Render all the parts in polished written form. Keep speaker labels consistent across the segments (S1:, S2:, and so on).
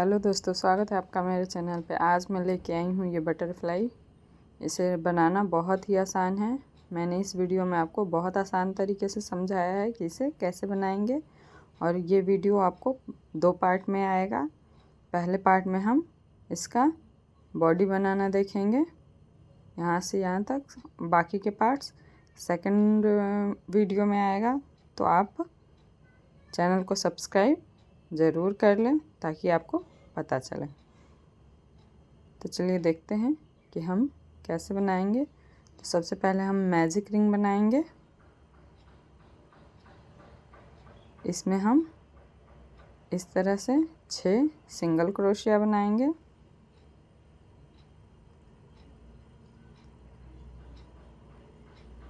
S1: Hello दोस्तों, स्वागत है आपका मेरे चैनल पे। आज मैं लेके आई हूँ ये बटरफ्लाई। इसे बनाना बहुत ही आसान है। मैंने इस वीडियो में आपको बहुत आसान तरीके से समझाया है कि इसे कैसे बनाएंगे। और ये वीडियो आपको 2 पार्ट में आएगा। पहले पार्ट में हम इसका बॉडी बनाना देखेंगे, यहाँ से यहाँ तक। बाकी के पार्ट्स सेकंड वीडियो में आएगा। तो आप चैनल को सब्सक्राइब ज़रूर कर लें ताकि आपको पता चले। तो चलिए देखते हैं कि हम कैसे बनाएंगे। तो सबसे पहले हम मैजिक रिंग बनाएंगे। इसमें हम इस तरह से 6 सिंगल क्रोशिया बनाएंगे।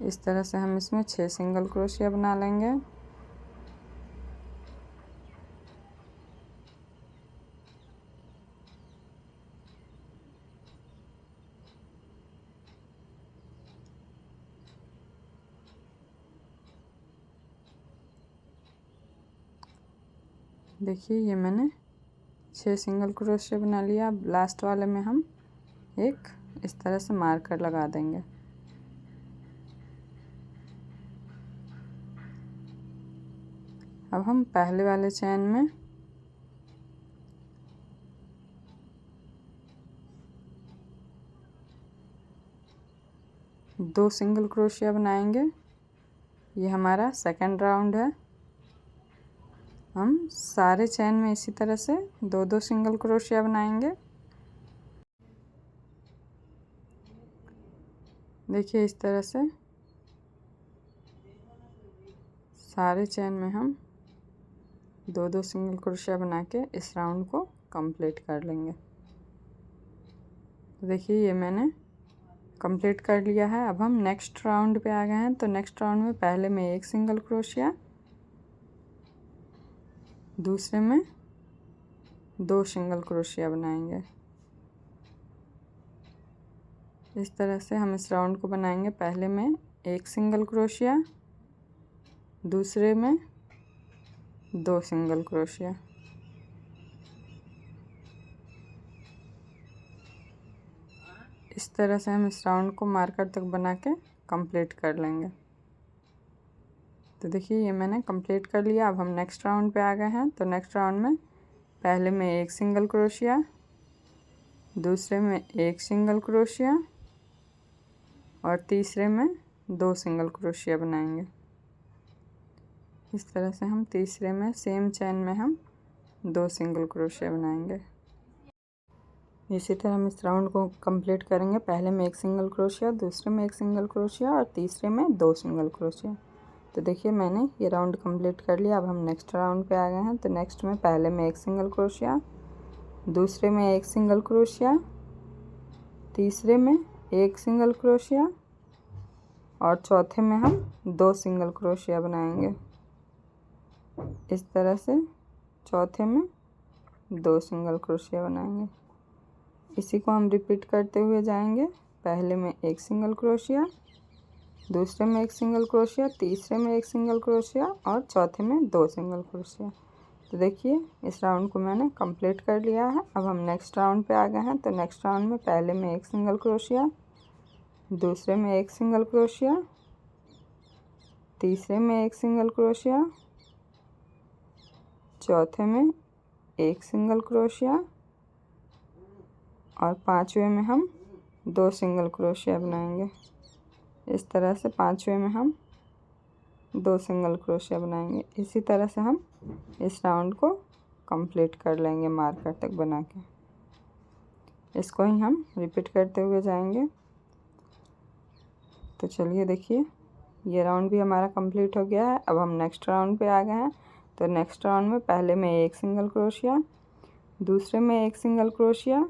S1: इस तरह से हम इसमें 6 सिंगल क्रोशिया बना लेंगे। देखिए, ये मैंने 6 सिंगल क्रोशिया बना लिया। अब लास्ट वाले में हम एक इस तरह से मार्कर लगा देंगे। अब हम पहले वाले चैन में दो सिंगल क्रोशिया बनाएंगे। ये हमारा सेकंड राउंड है। हम सारे चैन में इसी तरह से दो दो सिंगल क्रोशिया बनाएंगे। देखिए, इस तरह से सारे चैन में हम दो दो सिंगल क्रोशिया बना के इस राउंड को कंप्लीट कर लेंगे। तो देखिए, ये मैंने कंप्लीट कर लिया है। अब हम नेक्स्ट राउंड पे आ गए हैं। तो नेक्स्ट राउंड में पहले में एक सिंगल क्रोशिया, दूसरे में दो सिंगल क्रोशिया बनाएंगे। इस तरह से हम इस राउंड को बनाएंगे। पहले में एक सिंगल क्रोशिया, दूसरे में दो सिंगल क्रोशिया। इस तरह से हम इस राउंड को मार्कर तक बना के कंप्लीट कर लेंगे। तो देखिए, ये मैंने कंप्लीट कर लिया। अब हम नेक्स्ट राउंड पे आ गए हैं। तो नेक्स्ट राउंड में पहले में एक सिंगल क्रोशिया, दूसरे में एक सिंगल क्रोशिया और तीसरे में दो सिंगल क्रोशिया बनाएंगे। इस तरह से हम तीसरे में सेम चैन में हम दो सिंगल क्रोशिया बनाएंगे। इसी तरह हम इस राउंड को कंप्लीट करेंगे। पहले में एक सिंगल क्रोशिया, दूसरे में एक सिंगल क्रोशिया और तीसरे में दो सिंगल क्रोशिया। तो देखिए, मैंने ये राउंड कंप्लीट कर लिया। अब हम नेक्स्ट राउंड पे आ गए हैं। तो नेक्स्ट में पहले में एक सिंगल क्रोशिया, दूसरे में एक सिंगल क्रोशिया, तीसरे में एक सिंगल क्रोशिया और चौथे में हम दो सिंगल क्रोशिया बनाएंगे। इस तरह से चौथे में दो सिंगल क्रोशिया बनाएंगे। इसी को हम रिपीट करते हुए जाएंगे। पहले में एक सिंगल क्रोशिया, दूसरे में एक सिंगल क्रोशिया, तीसरे में एक सिंगल क्रोशिया और चौथे में दो सिंगल क्रोशिया। तो देखिए, इस राउंड को मैंने कंप्लीट कर लिया है। अब हम नेक्स्ट राउंड पे आ गए हैं। तो नेक्स्ट राउंड में पहले में एक सिंगल क्रोशिया, दूसरे में एक सिंगल क्रोशिया, तीसरे में एक सिंगल क्रोशिया, चौथे में एक सिंगल क्रोशिया और पांचवे में हम दो सिंगल क्रोशिया बनाएंगे। इस तरह से पांचवे में हम दो सिंगल क्रोशिया बनाएंगे। इसी तरह से हम इस राउंड को कंप्लीट कर लेंगे मार्कर तक बना के। इसको ही हम रिपीट करते हुए जाएंगे। तो चलिए देखिए, ये राउंड भी हमारा कंप्लीट हो गया है। अब हम नेक्स्ट राउंड पे आ गए हैं। तो नेक्स्ट राउंड में पहले में एक सिंगल क्रोशिया, दूसरे में एक सिंगल क्रोशिया,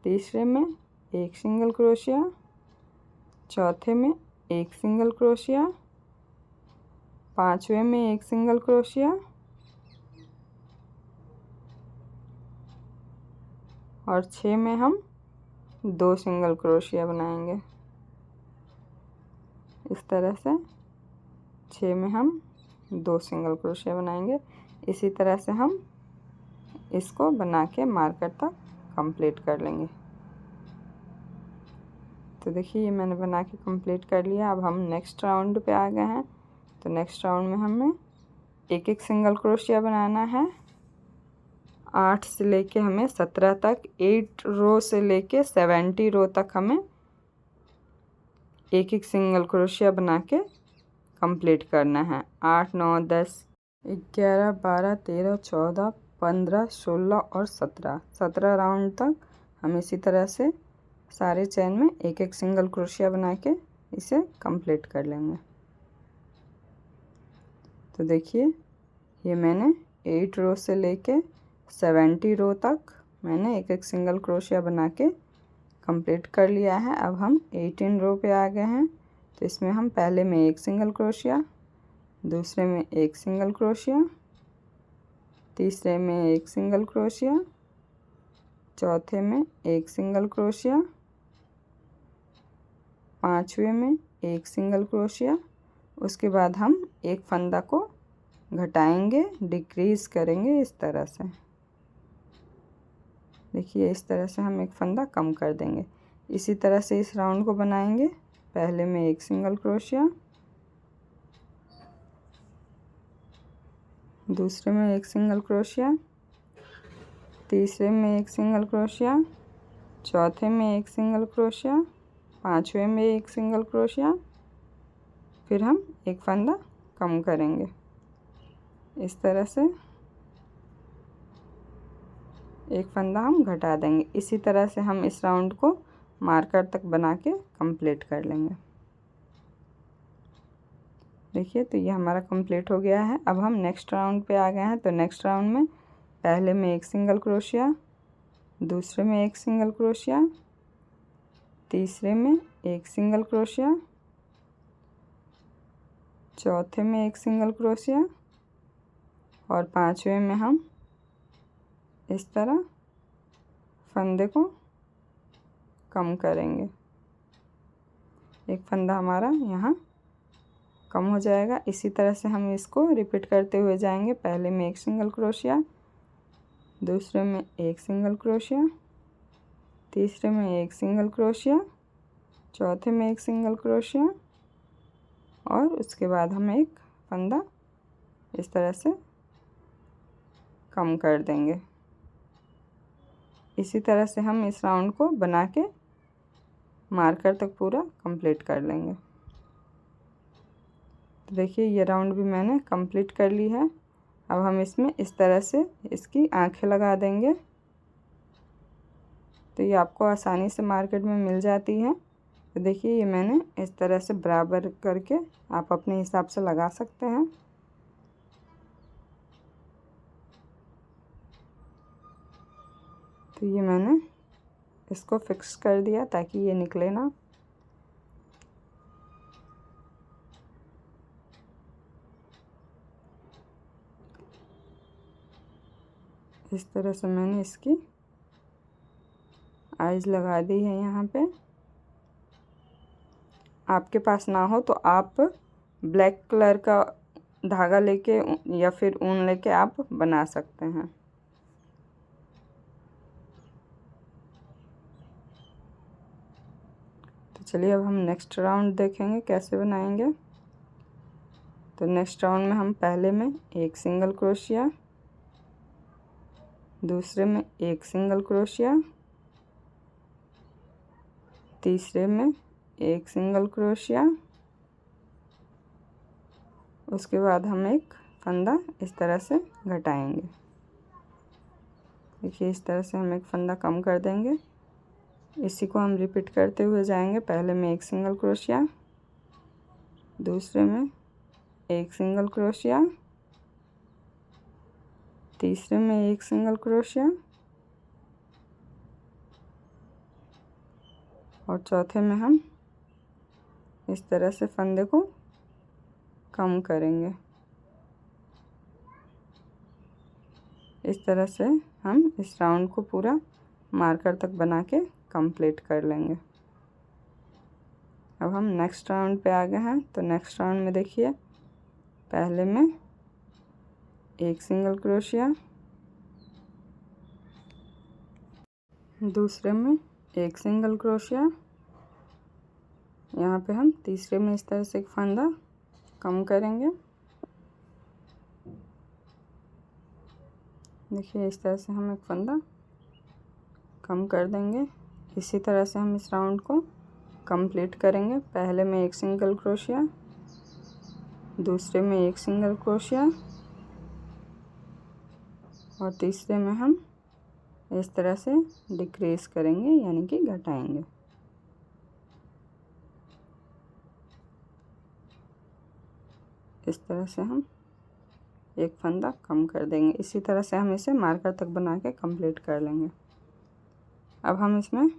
S1: तीसरे में एक सिंगल क्रोशिया, चौथे में एक सिंगल क्रोशिया, पांचवे में एक सिंगल क्रोशिया और 6 में हम दो सिंगल क्रोशिया बनाएंगे। इस तरह से 6 में हम दो सिंगल क्रोशिया बनाएंगे। इसी तरह से हम इसको बना के मार्कर तक कंप्लीट कर लेंगे। तो देखिए ये मैंने बना के कंप्लीट कर लिया। अब हम नेक्स्ट राउंड पे आ गए हैं। तो नेक्स्ट राउंड में हमें एक एक सिंगल क्रोशिया बनाना है। 8 से लेके हमें 17 तक, 8 रो से लेके 70 रो तक हमें एक एक सिंगल क्रोशिया बना के कंप्लीट करना है। 8 9 10 11 12 13 14 15 16 और 17 राउंड तक हम इसी तरह से सारे चेन में एक एक सिंगल क्रोशिया बना के इसे कंप्लीट कर लेंगे। तो देखिए ये मैंने 8 रो से लेके 70 रो तक मैंने एक एक सिंगल क्रोशिया बना के कंप्लीट कर लिया है। अब हम 18 रो पे आ गए हैं। तो इसमें हम पहले में एक सिंगल क्रोशिया, दूसरे में एक सिंगल क्रोशिया, तीसरे में एक सिंगल क्रोशिया, चौथे में एक सिंगल क्रोशिया, पांचवे में एक सिंगल क्रोशिया। उसके बाद हम एक फंदा को घटाएंगे, डिक्रीज करेंगे इस तरह से। देखिए इस तरह से हम एक फंदा कम कर देंगे। इसी तरह से इस राउंड को बनाएंगे। पहले में एक सिंगल क्रोशिया, दूसरे में एक सिंगल क्रोशिया, तीसरे में एक सिंगल क्रोशिया, चौथे में एक सिंगल क्रोशिया, पांचवे में एक सिंगल क्रोशिया, फिर हम एक फंदा कम करेंगे इस तरह से। एक फंदा हम घटा देंगे। इसी तरह से हम इस राउंड को मार्कर तक बना के कंप्लीट कर लेंगे। देखिए तो ये हमारा कंप्लीट हो गया है। अब हम नेक्स्ट राउंड पे आ गए हैं। तो नेक्स्ट राउंड में पहले में एक सिंगल क्रोशिया, दूसरे में एक सिंगल क्रोशिया, तीसरे में एक सिंगल क्रोशिया, चौथे में एक सिंगल क्रोशिया और पांचवे में हम इस तरह फंदे को कम करेंगे। एक फंदा हमारा यहाँ कम हो जाएगा। इसी तरह से हम इसको रिपीट करते हुए जाएंगे। पहले में एक सिंगल क्रोशिया, दूसरे में एक सिंगल क्रोशिया, तीसरे में एक सिंगल क्रोशिया, चौथे में एक सिंगल क्रोशिया और उसके बाद हम एक फंदा इस तरह से कम कर देंगे। इसी तरह से हम इस राउंड को बना के मार्कर तक पूरा कंप्लीट कर लेंगे। तो देखिए ये राउंड भी मैंने कंप्लीट कर ली है। अब हम इसमें इस तरह से इसकी आंखें लगा देंगे। तो ये आपको आसानी से मार्केट में मिल जाती है। तो देखिए ये मैंने इस तरह से बराबर करके आप अपने हिसाब से लगा सकते हैं। तो ये मैंने इसको फिक्स कर दिया ताकि ये निकले ना। इस तरह से मैंने इसकी आइज लगा दी है यहाँ पे। आपके पास ना हो तो आप ब्लैक कलर का धागा लेके या फिर ऊन लेके आप बना सकते हैं। तो चलिए अब हम नेक्स्ट राउंड देखेंगे कैसे बनाएंगे। तो नेक्स्ट राउंड में हम पहले में एक सिंगल क्रोशिया, दूसरे में एक सिंगल क्रोशिया, तीसरे में एक सिंगल क्रोशिया, उसके बाद हम एक फंदा इस तरह से घटाएंगे। देखिए इस तरह से हम एक फंदा कम कर देंगे। इसी को हम रिपीट करते हुए जाएंगे। पहले में एक सिंगल क्रोशिया, दूसरे में एक सिंगल क्रोशिया, तीसरे में एक सिंगल क्रोशिया और चौथे में हम इस तरह से फंदे को कम करेंगे। इस तरह से हम इस राउंड को पूरा मार्कर तक बना के कंप्लीट कर लेंगे। अब हम नेक्स्ट राउंड पे आ गए हैं। तो नेक्स्ट राउंड में देखिए पहले में एक सिंगल क्रोशिया, दूसरे में एक सिंगल क्रोशिया। यहाँ पे हम तीसरे में इस तरह से एक फंदा कम करेंगे। देखिए इस तरह से हम एक फंदा कम कर देंगे। इसी तरह से हम इस राउंड को कंप्लीट करेंगे। पहले में एक सिंगल क्रोशिया, दूसरे में एक सिंगल क्रोशिया और तीसरे में हम इस तरह से डिक्रीज करेंगे, यानी कि घटाएंगे। इस तरह से हम एक फंदा कम कर देंगे। इसी तरह से हम इसे मार्कर तक बना के कंप्लीट कर लेंगे। अब हम इसमें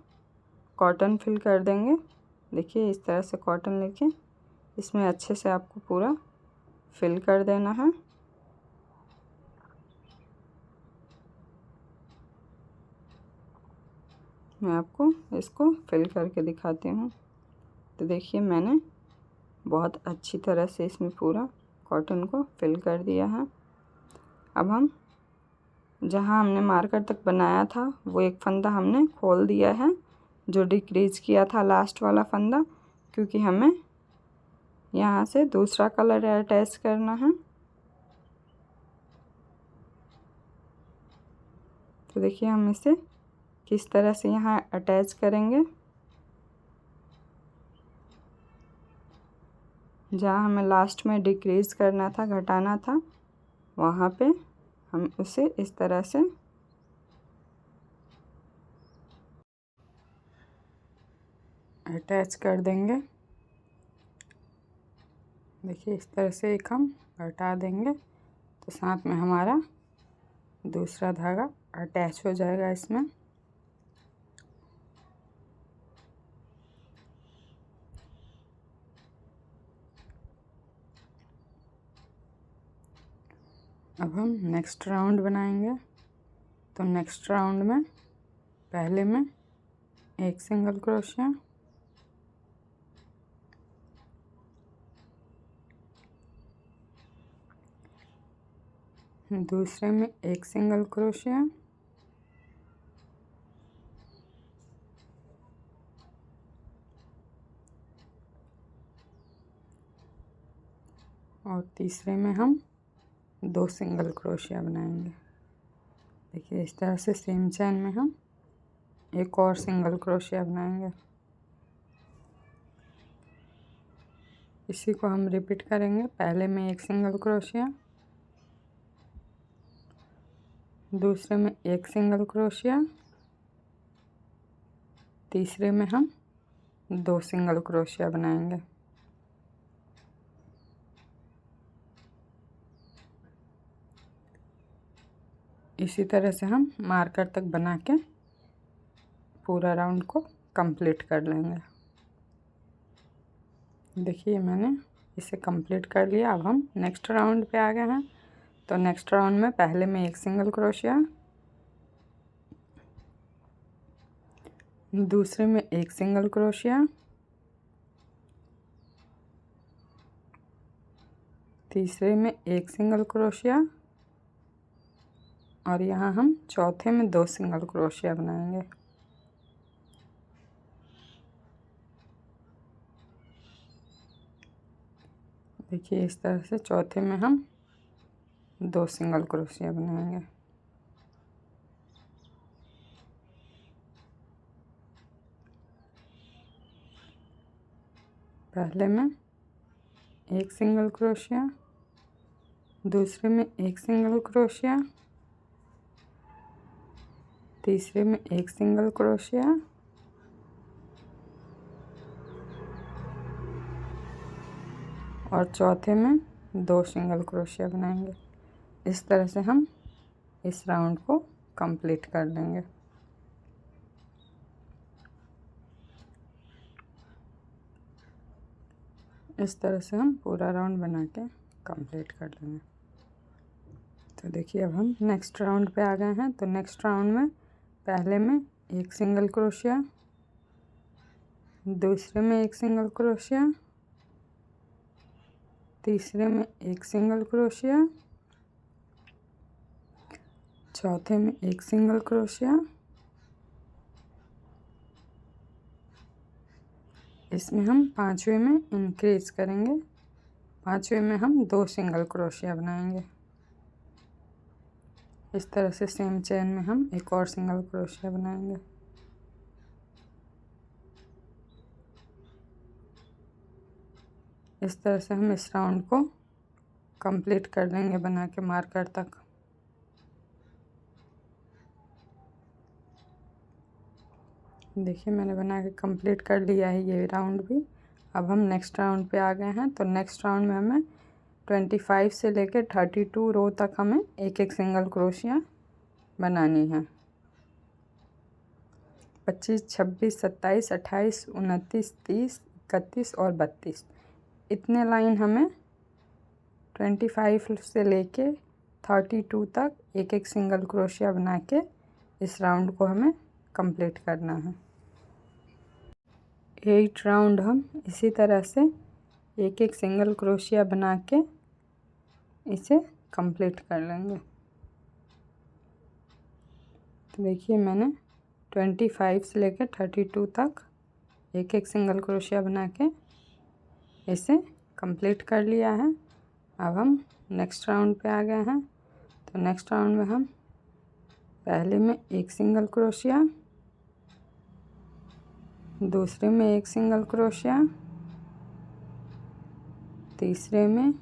S1: कॉटन फिल कर देंगे। देखिए इस तरह से कॉटन लेके इसमें अच्छे से आपको पूरा फिल कर देना है। मैं आपको इसको फिल करके दिखाती हूँ। तो देखिए मैंने बहुत अच्छी तरह से इसमें पूरा कॉटन को फिल कर दिया है। अब हम जहाँ हमने मार्कर तक बनाया था वो एक फंदा हमने खोल दिया है, जो डिक्रीज किया था लास्ट वाला फंदा, क्योंकि हमें यहाँ से दूसरा कलर अटैच करना है। तो देखिए हम इसे किस तरह से यहाँ अटैच करेंगे। जहाँ हमें लास्ट में डिक्रीज करना था, घटाना था, वहाँ पे हम उसे इस तरह से अटैच कर देंगे। देखिए इस तरह से एक हम घटा देंगे तो साथ में हमारा दूसरा धागा अटैच हो जाएगा इसमें। अब हम नेक्स्ट राउंड बनाएंगे। तो नेक्स्ट राउंड में पहले में एक सिंगल क्रोशिया, दूसरे में एक सिंगल क्रोशिया, और तीसरे में हम दो सिंगल क्रोशिया बनाएंगे। देखिए इस तरह से सेम चेन में हम एक और सिंगल क्रोशिया बनाएंगे। इसी को हम रिपीट करेंगे। पहले में एक सिंगल क्रोशिया, दूसरे में एक सिंगल क्रोशिया, तीसरे में हम दो सिंगल क्रोशिया बनाएंगे। इसी तरह से हम मार्कर तक बना के पूरा राउंड को कंप्लीट कर लेंगे। देखिए मैंने इसे कंप्लीट कर लिया। अब हम नेक्स्ट राउंड पे आ गए हैं। तो नेक्स्ट राउंड में पहले में एक सिंगल क्रोशिया, दूसरे में एक सिंगल क्रोशिया, तीसरे में एक सिंगल क्रोशिया और यहाँ हम चौथे में दो सिंगल क्रोशिया बनाएंगे। देखिए इस तरह से चौथे में हम दो सिंगल क्रोशिया बनाएंगे। पहले में एक सिंगल क्रोशिया, दूसरे में एक सिंगल क्रोशिया, तीसरे में एक सिंगल क्रोशिया और चौथे में दो सिंगल क्रोशिया बनाएंगे। इस तरह से हम इस राउंड को कंप्लीट कर लेंगे। इस तरह से हम पूरा राउंड बना के कंप्लीट कर लेंगे। तो देखिए अब हम नेक्स्ट राउंड पे आ गए हैं। तो नेक्स्ट राउंड में पहले में एक सिंगल क्रोशिया, दूसरे में एक सिंगल क्रोशिया, तीसरे में एक सिंगल क्रोशिया, चौथे में एक सिंगल क्रोशिया इसमें हम पांचवें में इंक्रीज करेंगे। पांचवें में हम 2 सिंगल क्रोशिया बनाएंगे। इस तरह से सेम चेन में हम एक और सिंगल क्रोशिया बनाएंगे। इस तरह से हम इस राउंड को कंप्लीट कर लेंगे बना के मार्कर तक। देखिए मैंने बना के कंप्लीट कर लिया है ये राउंड भी। अब हम नेक्स्ट राउंड पे आ गए हैं। तो नेक्स्ट राउंड में हमें 25 से लेकर 32 रो तक हमें एक एक सिंगल क्रोशिया बनानी है। 25, 26, 27, 28, 29, 30, 31 और 32 इतने लाइन हमें 25 से लेके 32 तक एक एक सिंगल क्रोशिया बना के इस राउंड को हमें कंप्लीट करना है। 8 राउंड हम इसी तरह से एक एक सिंगल क्रोशिया बना के इसे कंप्लीट कर लेंगे। तो देखिए मैंने 25 से लेकर 32 तक एक एक सिंगल क्रोशिया बना के इसे कंप्लीट कर लिया है। अब हम नेक्स्ट राउंड पे आ गए हैं। तो नेक्स्ट राउंड में हम पहले में एक सिंगल क्रोशिया, दूसरे में एक सिंगल क्रोशिया, तीसरे में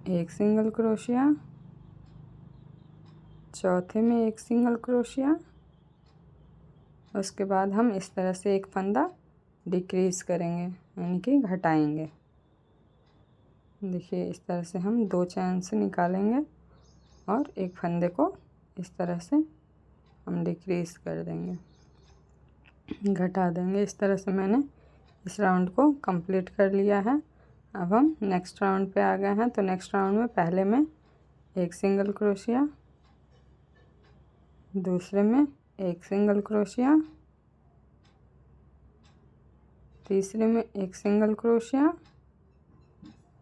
S1: एक सिंगल क्रोशिया, चौथे में एक सिंगल क्रोशिया। उसके बाद हम इस तरह से एक फंदा डिक्रीज करेंगे यानी कि घटाएंगे। देखिए इस तरह से हम 2 चैन से निकालेंगे और एक फंदे को इस तरह से हम डिक्रीज कर देंगे, घटा देंगे। इस तरह से मैंने इस राउंड को कंप्लीट कर लिया है। अब हम नेक्स्ट राउंड पे आ गए हैं। तो नेक्स्ट राउंड में पहले में एक सिंगल क्रोशिया, दूसरे में एक सिंगल क्रोशिया, तीसरे में एक सिंगल क्रोशिया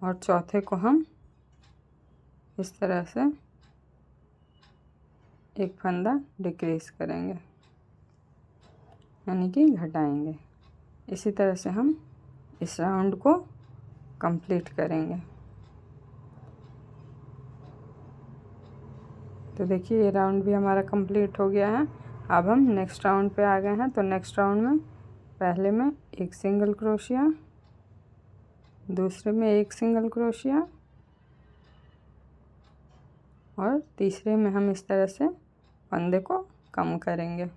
S1: और चौथे को हम इस तरह से एक फंदा डिक्रीज करेंगे यानी कि घटाएंगे। इसी तरह से हम इस राउंड को कंप्लीट करेंगे। तो देखिए ये राउंड भी हमारा कंप्लीट हो गया है। अब हम नेक्स्ट राउंड पे आ गए हैं। तो नेक्स्ट राउंड में पहले में एक सिंगल क्रोशिया, दूसरे में एक सिंगल क्रोशिया और तीसरे में हम इस तरह से फंदे को कम करेंगे।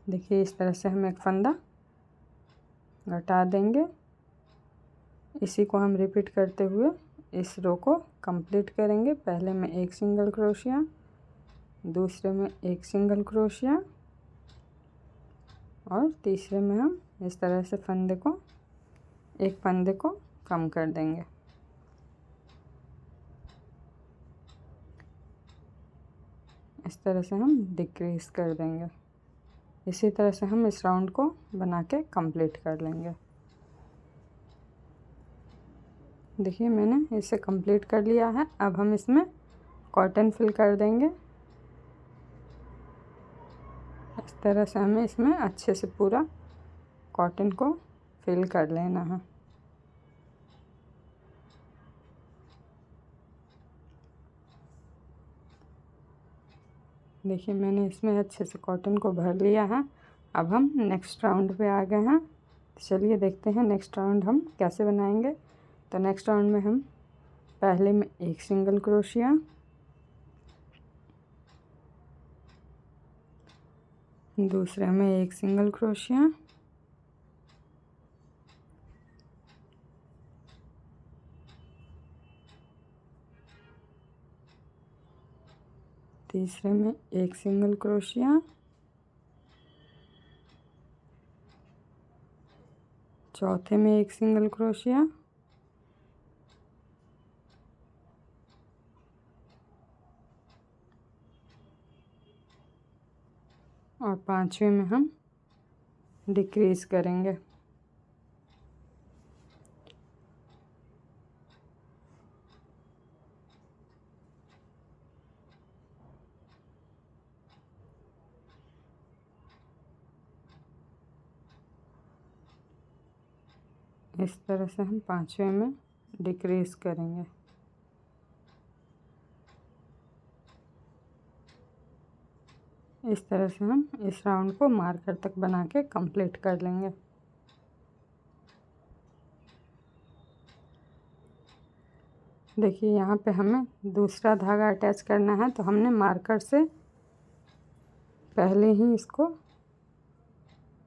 S1: देखिए इस तरह से हम एक फंदा घटा देंगे। इसी को हम रिपीट करते हुए इस रो को कंप्लीट करेंगे। पहले में एक सिंगल क्रोशिया, दूसरे में एक सिंगल क्रोशिया और तीसरे में हम इस तरह से एक फंदे को कम कर देंगे। इस तरह से हम डिक्रीज कर देंगे। इसी तरह से हम इस राउंड को बना के कंप्लीट कर लेंगे। देखिए मैंने इसे कंप्लीट कर लिया है। अब हम इसमें कॉटन फिल कर देंगे। इस तरह से हमें इसमें अच्छे से पूरा कॉटन को फिल कर लेना है। देखिए मैंने इसमें अच्छे से कॉटन को भर लिया है। अब हम नेक्स्ट राउंड पे आ गए हैं। चलिए देखते हैं नेक्स्ट राउंड हम कैसे बनाएंगे। तो नेक्स्ट राउंड में हम पहले में एक सिंगल क्रोशिया, दूसरे में एक सिंगल क्रोशिया, तीसरे में एक सिंगल क्रोशिया, चौथे में एक सिंगल क्रोशिया और पांचवें में हम डिक्रीज करेंगे। इस तरह से हम पांचवें में डिक्रीज करेंगे। इस तरह से हम इस राउंड को मार्कर तक बना के कंप्लीट कर लेंगे। देखिए यहाँ पे हमें दूसरा धागा अटैच करना है, तो हमने मार्कर से पहले ही इसको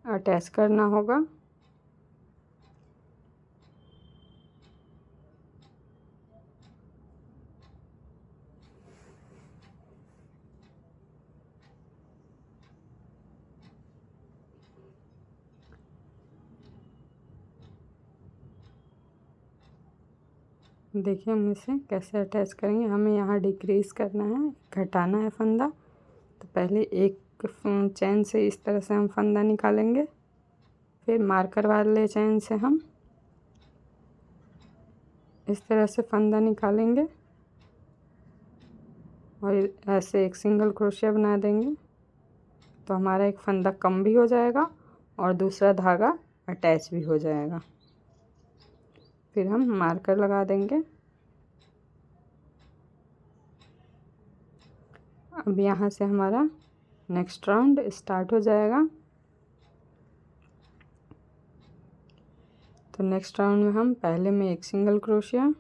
S1: अटैच करना होगा। देखिए हम इसे कैसे अटैच करेंगे। हमें यहाँ डिक्रीज करना है, घटाना है फंदा। तो पहले एक चैन से इस तरह से हम फंदा निकालेंगे, फिर मार्कर वाले चैन से हम इस तरह से फंदा निकालेंगे और ऐसे एक सिंगल क्रोशिया बना देंगे। तो हमारा एक फंदा कम भी हो जाएगा और दूसरा धागा अटैच भी हो जाएगा। फिर हम मार्कर लगा देंगे। अब यहाँ से हमारा नेक्स्ट राउंड स्टार्ट हो जाएगा। तो नेक्स्ट राउंड में हम पहले में एक सिंगल क्रोशिया,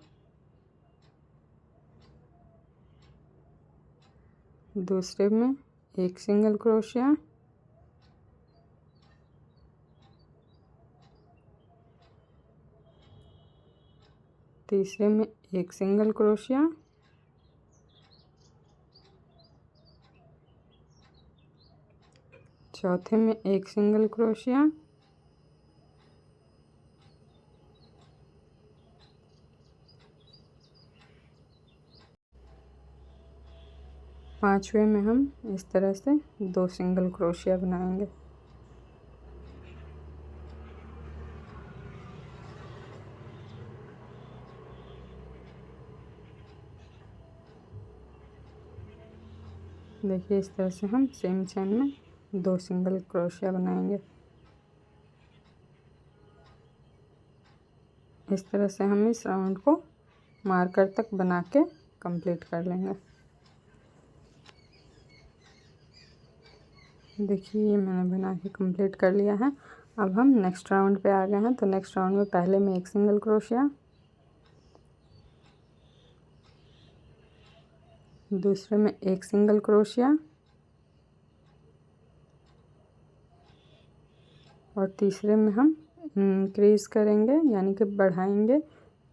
S1: दूसरे में एक सिंगल क्रोशिया, तीसरे में एक सिंगल क्रोशिया, चौथे में एक सिंगल क्रोशिया, पांचवे में हम इस तरह से दो सिंगल क्रोशिया बनाएंगे। देखिए इस तरह से हम सेम चेन में दो सिंगल क्रोशिया बनाएंगे। इस तरह से हम इस राउंड को मार्कर तक बना के कंप्लीट कर लेंगे। देखिए ये मैंने बना के कंप्लीट कर लिया है। अब हम नेक्स्ट राउंड पे आ गए हैं। तो नेक्स्ट राउंड में पहले में एक सिंगल क्रोशिया, दूसरे में एक सिंगल क्रोशिया और तीसरे में हम इंक्रीज करेंगे यानी कि बढ़ाएंगे।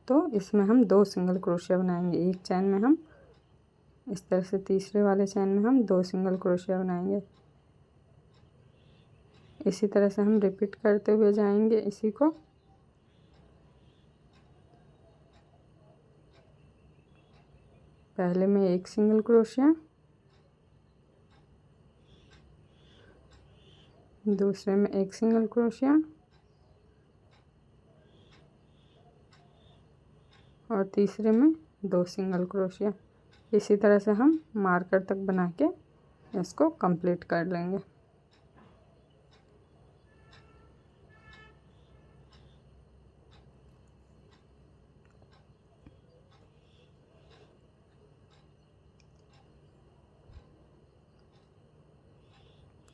S1: तो इसमें हम दो सिंगल क्रोशिया बनाएंगे। एक चैन में हम इस तरह से, तीसरे वाले चैन में हम दो सिंगल क्रोशिया बनाएंगे। इसी तरह से हम रिपीट करते हुए जाएंगे इसी को। पहले में एक सिंगल क्रोशिया, दूसरे में एक सिंगल क्रोशिया और तीसरे में दो सिंगल क्रोशिया। इसी तरह से हम मार्कर तक बना के इसको कंप्लीट कर लेंगे।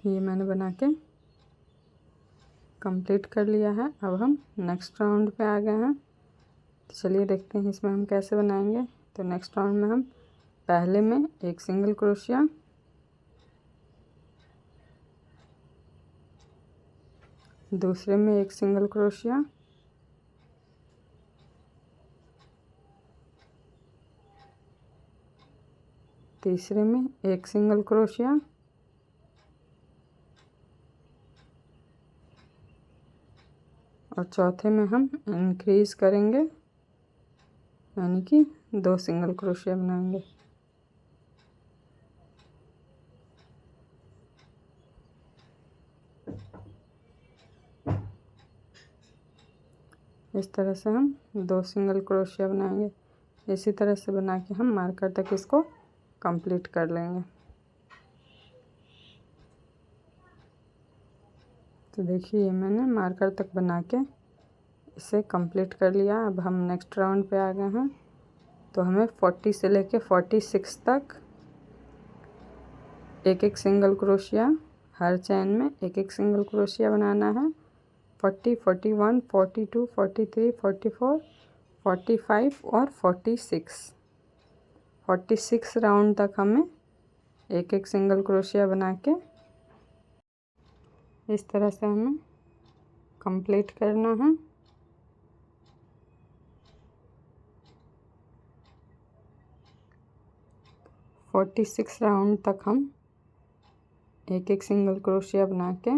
S1: ये मैंने बना के कंप्लीट कर लिया है। अब हम नेक्स्ट राउंड पे आ गए हैं। तो चलिए देखते हैं इसमें हम कैसे बनाएंगे। तो नेक्स्ट राउंड में हम पहले में एक सिंगल क्रोशिया, दूसरे में एक सिंगल क्रोशिया, तीसरे में एक सिंगल क्रोशिया और चौथे में हम इंक्रीज करेंगे यानी कि दो सिंगल क्रोशिया बनाएंगे। इस तरह से हम दो सिंगल क्रोशिया बनाएंगे। इसी तरह से बना के हम मार्कर तक इसको कंप्लीट कर लेंगे। तो देखिए ये मैंने मार्कर तक बना के इसे कंप्लीट कर लिया। अब हम नेक्स्ट राउंड पे आ गए हैं। तो हमें 40 से लेके 46 तक एक एक सिंगल क्रोशिया, हर चैन में एक एक सिंगल क्रोशिया बनाना है। 40, 41, 42, 43, 44, 45 और 46 राउंड तक हमें एक एक सिंगल क्रोशिया बना के इस तरह से हमें कंप्लीट करना है। फोर्टी सिक्स राउंड तक हम एक एक सिंगल क्रोशिया बना के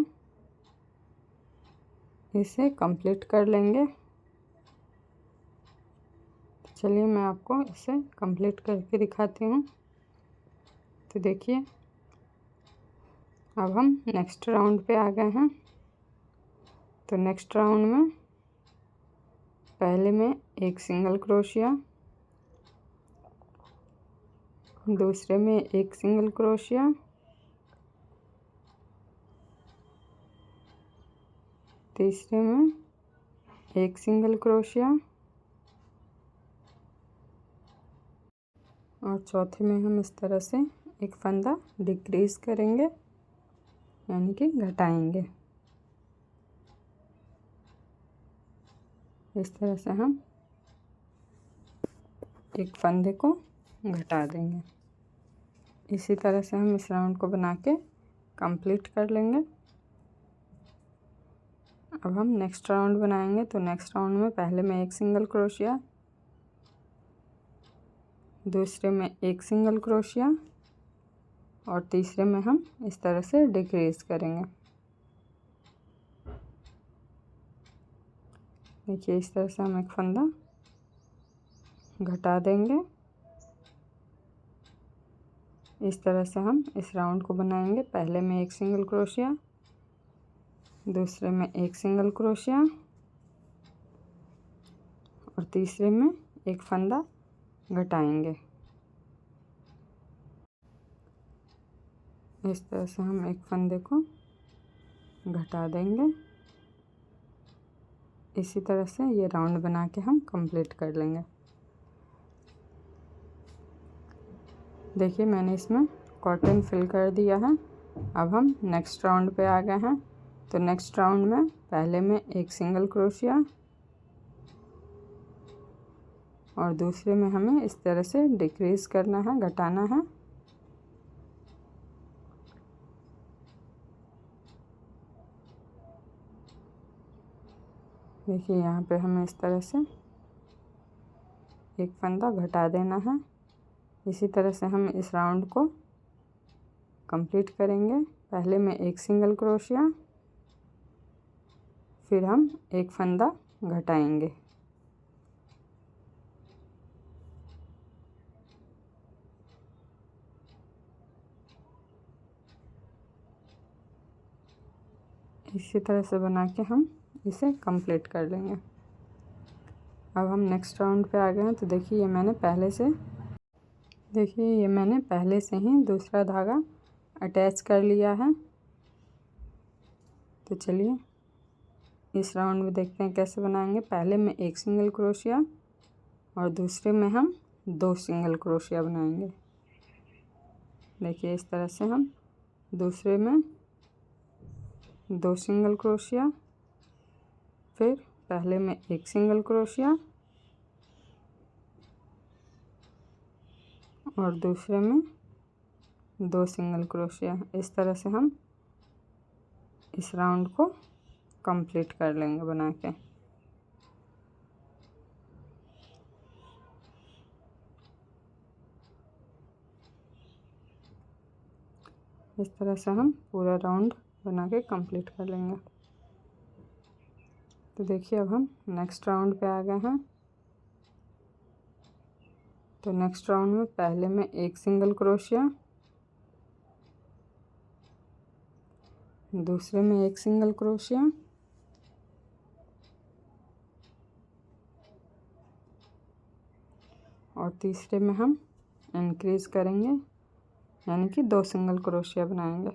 S1: इसे कंप्लीट कर लेंगे। चलिए मैं आपको इसे कंप्लीट करके दिखाती हूँ। तो देखिए अब हम नेक्स्ट राउंड पे आ गए हैं। तो नेक्स्ट राउंड में पहले में एक सिंगल क्रोशिया, दूसरे में एक सिंगल क्रोशिया, तीसरे में एक सिंगल क्रोशिया और चौथे में हम इस तरह से एक फंदा डिक्रीज करेंगे, यानी कि घटाएंगे। इस तरह से हम एक फंदे को घटा देंगे। इसी तरह से हम इस राउंड को बना के कंप्लीट कर लेंगे। अब हम नेक्स्ट राउंड बनाएंगे। तो नेक्स्ट राउंड में पहले में एक सिंगल क्रोशिया, दूसरे में एक सिंगल क्रोशिया और तीसरे में हम इस तरह से डिक्रीज करेंगे। देखिए इस तरह से हम एक फंदा घटा देंगे। इस तरह से हम इस राउंड को बनाएंगे। पहले में एक सिंगल क्रोशिया, दूसरे में एक सिंगल क्रोशिया और तीसरे में एक फंदा घटाएंगे। इस तरह से हम एक फंदे को घटा देंगे। इसी तरह से ये राउंड बना के हम कंप्लीट कर लेंगे। देखिए मैंने इसमें कॉटन फिल कर दिया है। अब हम नेक्स्ट राउंड पे आ गए हैं। तो नेक्स्ट राउंड में पहले में एक सिंगल क्रोशिया और दूसरे में हमें इस तरह से डिक्रीज करना है, घटाना है। देखिए यहाँ पे हमें इस तरह से एक फंदा घटा देना है। इसी तरह से हम इस राउंड को कंप्लीट करेंगे। पहले में एक सिंगल क्रोशिया, फिर हम एक फंदा घटाएंगे। इसी तरह से बना के हम इसे कंप्लीट कर लेंगे। अब हम नेक्स्ट राउंड पे आ गए हैं। तो देखिए ये मैंने पहले से ही दूसरा धागा अटैच कर लिया है। तो चलिए इस राउंड में देखते हैं कैसे बनाएंगे। पहले में एक सिंगल क्रोशिया और दूसरे में हम दो सिंगल क्रोशिया बनाएंगे। देखिए इस तरह से हम दूसरे में दो सिंगल क्रोशिया, फिर पहले में एक सिंगल क्रोशिया और दूसरे में दो सिंगल क्रोशिया। इस तरह से हम इस राउंड को कंप्लीट कर लेंगे बना के। इस तरह से हम पूरा राउंड बना के कंप्लीट कर लेंगे। तो देखिए अब हम नेक्स्ट राउंड पे आ गए हैं। तो नेक्स्ट राउंड में पहले में एक सिंगल क्रोशिया, दूसरे में एक सिंगल क्रोशिया और तीसरे में हम इंक्रीज करेंगे, यानी कि दो सिंगल क्रोशिया बनाएंगे।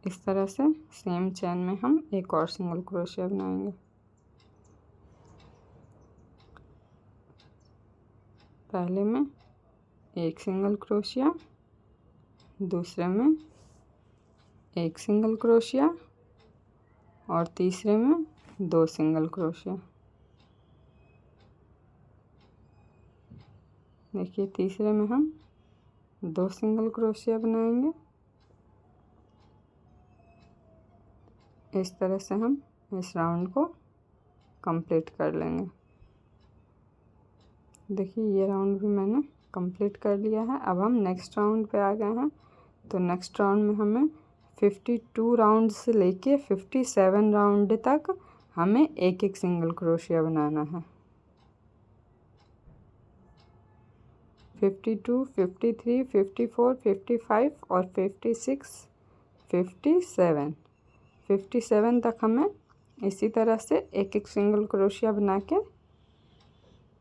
S1: इस तरह से सेम चेन में हम एक और सिंगल क्रोशिया बनाएंगे। पहले में एक सिंगल क्रोशिया, दूसरे में एक सिंगल क्रोशिया और तीसरे में 2 सिंगल क्रोशिया। देखिए तीसरे में हम 2 सिंगल क्रोशिया बनाएंगे। इस तरह से हम इस राउंड को कंप्लीट कर लेंगे। देखिए ये राउंड भी मैंने कंप्लीट कर लिया है। अब हम नेक्स्ट राउंड पे आ गए हैं। तो नेक्स्ट राउंड में हमें 52 राउंड से लेके 57 राउंड तक हमें एक एक सिंगल क्रोशिया बनाना है। 52, 53, 54, 55 और 56, 57 तक हमें इसी तरह से एक एक सिंगल क्रोशिया बना के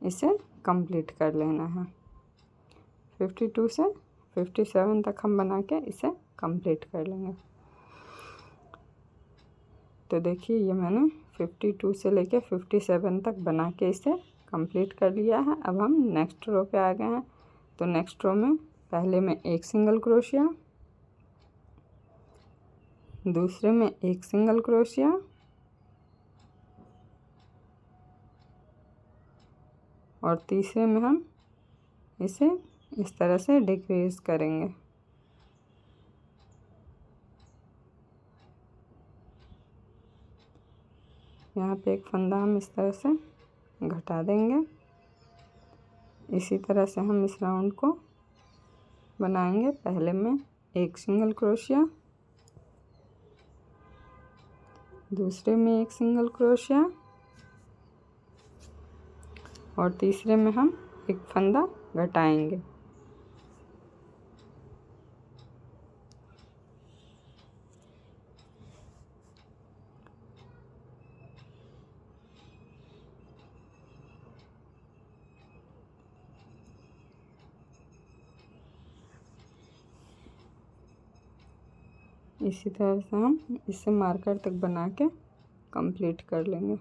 S1: इसे कंप्लीट कर लेना है। 52 से 57 तक हम बना के इसे कंप्लीट कर लेंगे। तो देखिए ये मैंने 52 से लेके 57 तक बना के इसे कंप्लीट कर लिया है। अब हम नेक्स्ट रो पे आ गए हैं। तो नेक्स्ट रो में पहले में एक सिंगल क्रोशिया, दूसरे में एक सिंगल क्रोशिया और तीसरे में हम इसे इस तरह से डिक्रीज करेंगे। यहाँ पे एक फंदा हम इस तरह से घटा देंगे। इसी तरह से हम इस राउंड को बनाएंगे। पहले में एक सिंगल क्रोशिया, दूसरे में एक सिंगल क्रोशिया और तीसरे में हम एक फंदा घटाएंगे। इसी तरह से हम इसे मार्कर तक बना के कंप्लीट कर लेंगे।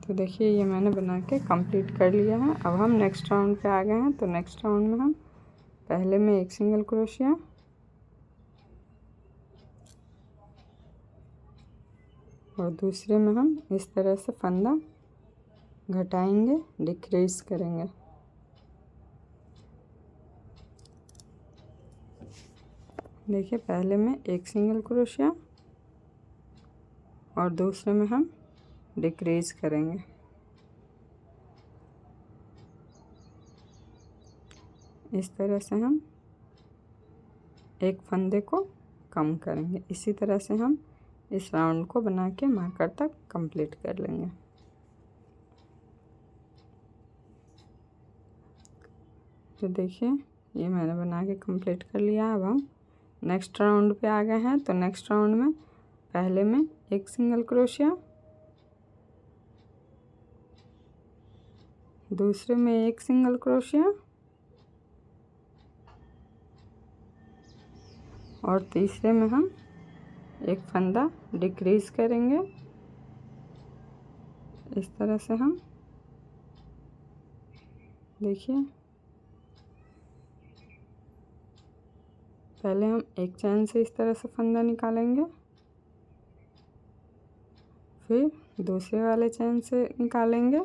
S1: तो देखिए ये मैंने बना के कंप्लीट कर लिया है। अब हम नेक्स्ट राउंड पे आ गए हैं। तो नेक्स्ट राउंड में हम पहले में एक सिंगल क्रोशिया, और दूसरे में हम इस तरह से फंदा घटाएंगे, डिक्रीज करेंगे। देखिए पहले में एक सिंगल क्रोशिया और दूसरे में हम डिक्रीज करेंगे। इस तरह से हम एक फंदे को कम करेंगे। इसी तरह से हम इस राउंड को बना के मार्कर तक कंप्लीट कर लेंगे। तो देखिए ये मैंने बना के कंप्लीट कर लिया। अब हम नेक्स्ट राउंड पे आ गए हैं। तो नेक्स्ट राउंड में पहले में एक सिंगल क्रोशिया, दूसरे में एक सिंगल क्रोशिया और तीसरे में हम एक फंदा डिक्रीज करेंगे। इस तरह से हम देखिए पहले हम एक चैन से इस तरह से फंदा निकालेंगे, फिर दूसरे वाले चैन से निकालेंगे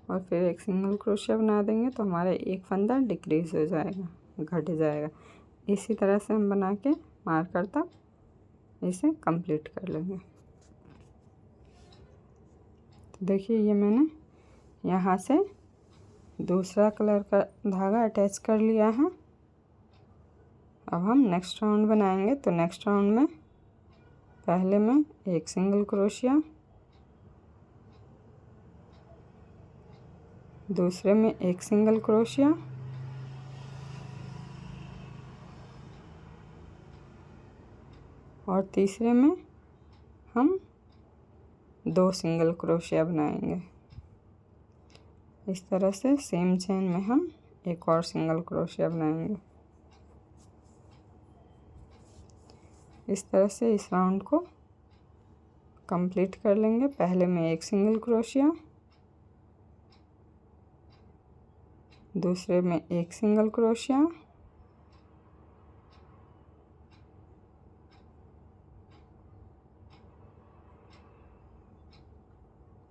S1: और फिर एक सिंगल क्रोशिया बना देंगे। तो हमारा एक फंदा डिक्रीज हो जाएगा, घट जाएगा। इसी तरह से हम बना के मार्कर तक इसे कंप्लीट कर लेंगे। तो देखिए ये मैंने यहाँ से दूसरा कलर का धागा अटैच कर लिया है। अब हम नेक्स्ट राउंड बनाएंगे। तो नेक्स्ट राउंड में पहले में एक सिंगल क्रोशिया, दूसरे में एक सिंगल क्रोशिया और तीसरे में हम 2 सिंगल क्रोशिया बनाएंगे। इस तरह से सेम चेन में हम एक और सिंगल क्रोशिया बनाएंगे। इस तरह से इस राउंड को कंप्लीट कर लेंगे। पहले में एक सिंगल क्रोशिया, दूसरे में एक सिंगल क्रोशिया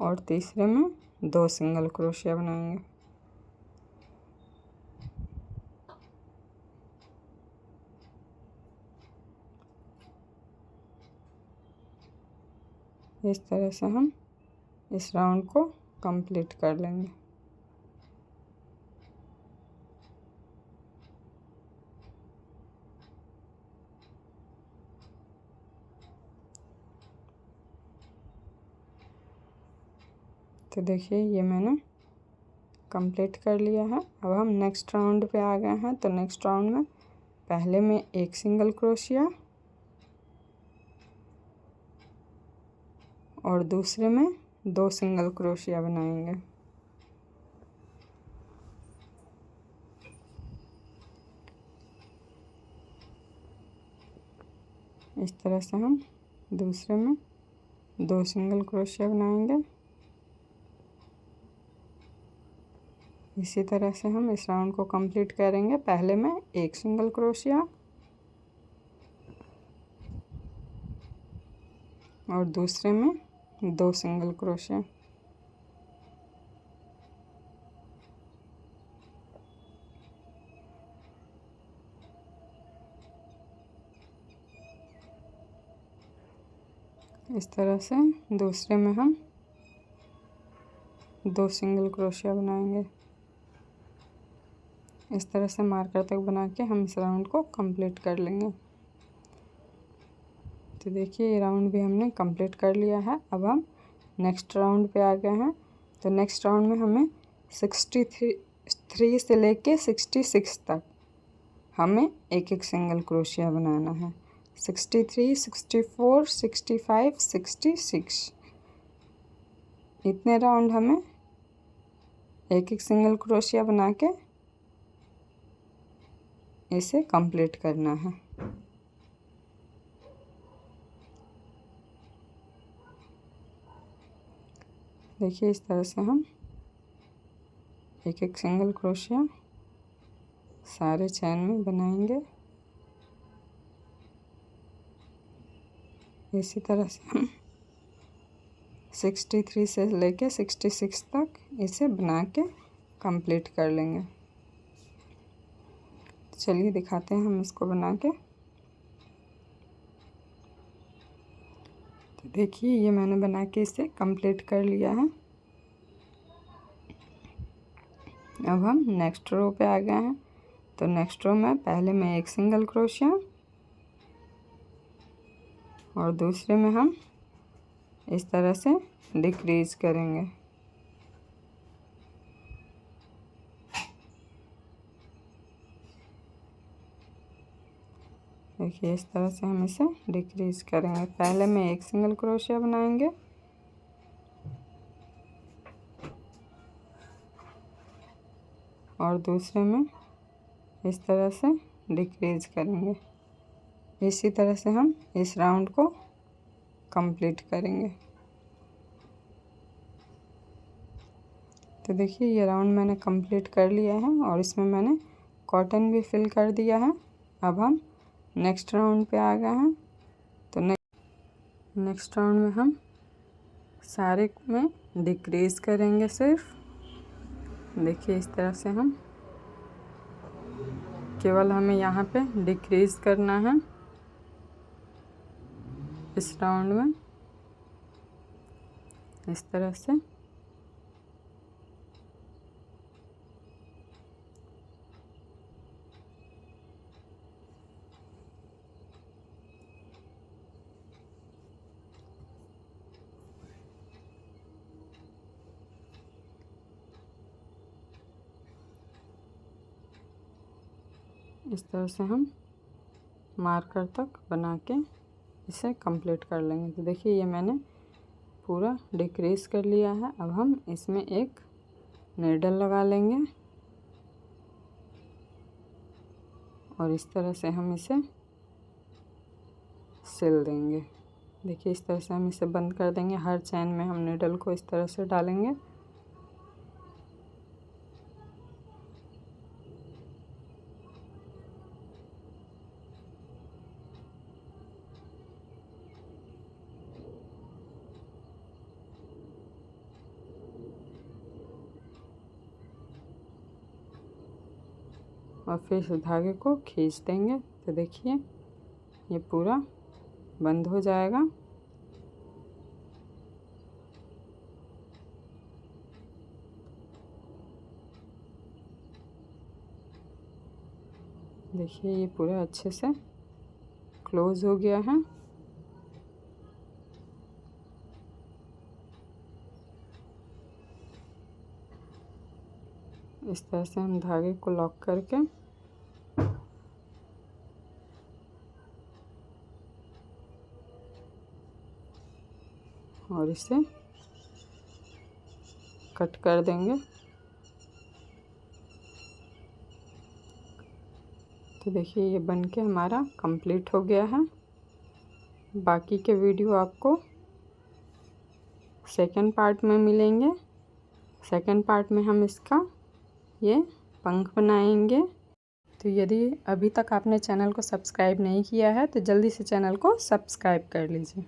S1: और तीसरे में 2 सिंगल क्रोशिया बनाएंगे। इस तरह से हम इस राउंड को कंप्लीट कर लेंगे। तो देखिए ये मैंने कंप्लीट कर लिया है। अब हम नेक्स्ट राउंड पे आ गए हैं। तो नेक्स्ट राउंड में पहले में एक सिंगल क्रोशिया और दूसरे में 2 सिंगल क्रोशिया बनाएंगे। इस तरह से हम दूसरे में 2 सिंगल क्रोशिया बनाएंगे। इसी तरह से हम इस राउंड को कंप्लीट करेंगे। पहले में एक सिंगल क्रोशिया और दूसरे में 2 सिंगल क्रोशिया। इस तरह से दूसरे में हम 2 सिंगल क्रोशिया बनाएंगे। इस तरह से मार्कर तक बना के हम इस राउंड को कंप्लीट कर लेंगे। तो देखिए ये राउंड भी हमने कंप्लीट कर लिया है। अब हम नेक्स्ट राउंड पे आ गए हैं। तो नेक्स्ट राउंड में हमें 63 से लेके 66 तक हमें एक एक सिंगल क्रोशिया बनाना है। 63, 64, 65, 66 इतने राउंड हमें एक एक सिंगल क्रोशिया बना के इसे कंप्लीट करना है। देखिए इस तरह से हम एक एक सिंगल क्रोशिया सारे चैन में बनाएंगे। इसी तरह से हम 63 से लेके 66 तक इसे बना के कंप्लीट कर लेंगे। चलिए दिखाते हैं हम इसको बना के। तो देखिए ये मैंने बना के इसे कंप्लीट कर लिया है। अब हम नेक्स्ट रो पे आ गए हैं। तो नेक्स्ट रो में पहले में एक सिंगल क्रोशिया और दूसरे में हम इस तरह से डिक्रीज करेंगे। देखिए इस तरह से हम इसे डिक्रीज करेंगे। पहले में एक सिंगल क्रोशिया बनाएंगे और दूसरे में इस तरह से डिक्रीज करेंगे। इसी तरह से हम इस राउंड को कंप्लीट करेंगे। तो देखिए ये राउंड मैंने कंप्लीट कर लिया है और इसमें मैंने कॉटन भी फिल कर दिया है। अब हम नेक्स्ट राउंड पे आ गए हैं। तो नेक्स्ट राउंड में हम सारे में डिक्रीज करेंगे सिर्फ। देखिए इस तरह से हम केवल हमें यहाँ पे डिक्रीज करना है इस राउंड में इस तरह से। इस तरह से हम मार्कर तक बना के इसे कंप्लीट कर लेंगे। तो देखिए ये मैंने पूरा डिक्रीज कर लिया है। अब हम इसमें एक नीडल लगा लेंगे और इस तरह से हम इसे सिल देंगे। देखिए इस तरह से हम इसे बंद कर देंगे। हर चैन में हम नीडल को इस तरह से डालेंगे। और फिर इस धागे को खींच देंगे तो देखिए ये पूरा बंद हो जाएगा। देखिए ये पूरा अच्छे से क्लोज हो गया है। इस तरह से हम धागे को लॉक करके और इसे कट कर देंगे। तो देखिए ये बन के हमारा कंप्लीट हो गया है। बाकी के वीडियो आपको सेकंड पार्ट में मिलेंगे। सेकंड पार्ट में हम इसका ये पंख बनाएंगे। तो यदि अभी तक आपने चैनल को सब्सक्राइब नहीं किया है तो जल्दी से चैनल को सब्सक्राइब कर लीजिए।